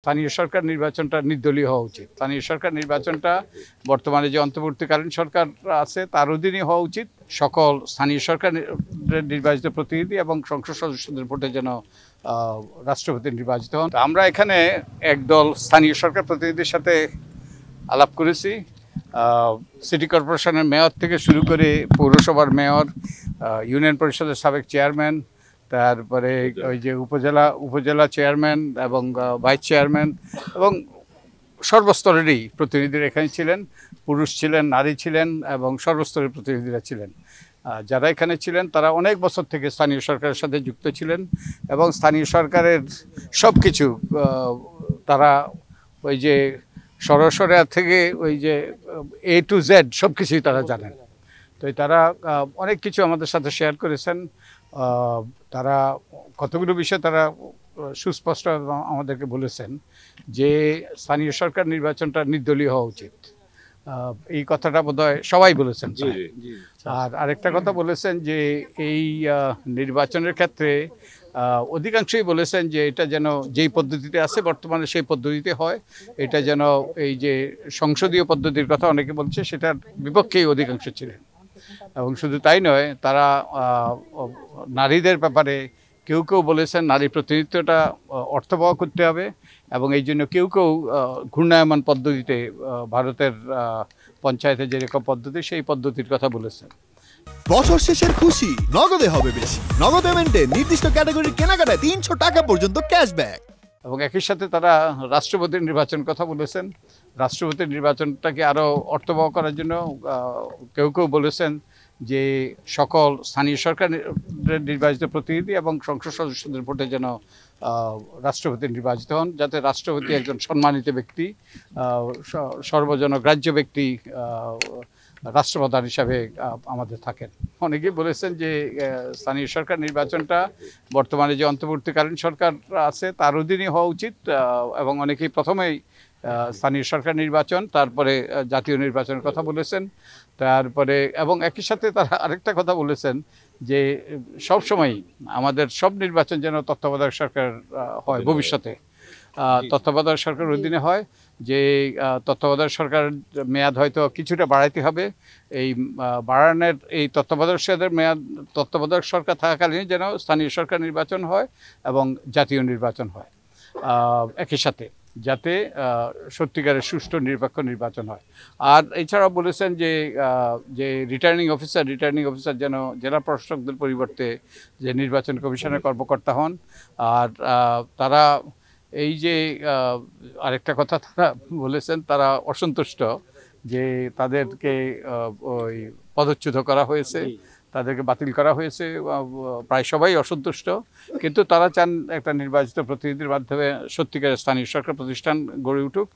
স্থানীয় সরকার নির্বাচনটা নির্দলীয় হওয়া উচিত। স্থানীয় সরকার নির্বাচনটা বর্তমানে যে অন্তর্বর্তীকালীন সরকার আছে তার অধীনে হওয়া উচিত। সকল স্থানীয় সরকার নির্বাচিত প্রতিনিধি এবং সংসদ সদস্যদের ভোটে যেন রাষ্ট্রপতি নির্বাচিত হন। আমরা এখানে একদল স্থানীয় সরকার প্রতিনিধির সাথে আলাপ করেছি। সিটি কর্পোরেশনের মেয়র থেকে শুরু করে পৌরসভার মেয়র, ইউনিয়ন পরিষদের সাবেক চেয়ারম্যান, তারপরে ওই যে উপজেলা চেয়ারম্যান এবং ভাইস চেয়ারম্যান এবং সর্বস্তরেরই প্রতিনিধিরা এখানে ছিলেন। পুরুষ ছিলেন, নারী ছিলেন এবং সর্বস্তরের প্রতিনিধিরা ছিলেন। যারা এখানে ছিলেন তারা অনেক বছর থেকে স্থানীয় সরকারের সাথে যুক্ত ছিলেন এবং স্থানীয় সরকারের সব কিছু তারা ওই যে সরাসরি থেকে ওই যে A to Z সব কিছুই তারা জানেন। তো তারা অনেক কিছু আমাদের সাথে শেয়ার করেছেন। তারা কতগুলো বিষয় তারা সুস্পষ্ট আমাদেরকে বলেছেন যে স্থানীয় সরকার নির্বাচনটা নির্দলীয় হওয়া উচিত। এই কথাটা বোধহয় সবাই বলেছেন। আর আরেকটা কথা বলেছেন যে এই নির্বাচনের ক্ষেত্রে অধিকাংশই বলেছেন যে এটা যেন যেই পদ্ধতিতে আছে বর্তমানে সেই পদ্ধতিতে হয়। এটা যেন এই যে সংসদীয় পদ্ধতির কথা অনেকে বলছে সেটার বিপক্ষেই অধিকাংশ ছিলেন। এবং শুধু তাই নয়, তারা নারীদের ব্যাপারে কেউ কেউ বলেছেন নারী প্রতিনিধিত্বটা অর্থবহ করতে হবে এবং এই জন্য কেউ কেউ ঘূর্ণায়মান পদ্ধতিতে ভারতের পঞ্চায়েতে যেরকম পদ্ধতি সেই পদ্ধতির কথা বলেছেন। বছর শেষের খুশি নগদে হবে বেশি। নগদ পেমেন্টে নির্দিষ্ট ক্যাটাগরির কেনাকাটায় ৩০০ টাকা পর্যন্ত ক্যাশব্যাক। এবং একই সাথে তারা রাষ্ট্রপতির নির্বাচন কথা বলেছেন। রাষ্ট্রপতির নির্বাচনটাকে আরও অর্থবহ করার জন্য কেউ কেউ বলেছেন যে সকল স্থানীয় সরকার নির্বাচিত প্রতিনিধি এবং সংসদ সদস্যদের ভোটে যেন রাষ্ট্রপতি নির্বাচিত হন, যাতে রাষ্ট্রপতি একজন সম্মানিত ব্যক্তি, সর্বজনগ্রাহ্য ব্যক্তি রাষ্ট্রপ্রধান হিসাবে আমাদের থাকেন। অনেকেই বলেছেন যে স্থানীয় সরকার নির্বাচনটা বর্তমানে যে অন্তর্বর্তীকালীন সরকার আছে তার অধীনে হওয়া উচিত এবং অনেকেই প্রথমেই স্থানীয় সরকার নির্বাচন তারপরে জাতীয় নির্বাচনের কথা বলেছেন। তারপরে এবং একই সাথে তারা আরেকটা কথা বলেছেন যে সবসময় আমাদের সব নির্বাচন যেন তত্ত্বাবধায়ক সরকার হয় ভবিষ্যতে, তত্ত্বাবধায়ক সরকারের অধীনে হয়। যে তত্ত্বাবধায়ক সরকারের মেয়াদ হয়তো কিছুটা বাড়াইতে হবে। এই বাড়ানোর এই তত্ত্বাবধায়ক সরকার থাকাকালীন যেন স্থানীয় সরকার নির্বাচন হয় এবং জাতীয় নির্বাচন হয় একই সাথে, যাতে সত্যিকারের সুষ্ঠু নিরপেক্ষ নির্বাচন হয়। আর এছাড়াও বলেছেন যে রিটার্নিং অফিসার যেন জেলা প্রশাসকদের পরিবর্তে যে নির্বাচন কমিশনের কর্মকর্তা হন। আর তারা এই যে আরেকটা কথা তারা বলেছেন, তারা অসন্তুষ্ট যে তাদেরকে ওই পদচ্যুত করা হয়েছে, তাদেরকে বাতিল করা হয়েছে। প্রায় সবাই অসন্তুষ্ট, কিন্তু তারা চান একটা নির্বাচিত প্রতিনিধির মাধ্যমে সত্যিকারের স্থানীয় সরকার প্রতিষ্ঠান গড়ে উঠুক।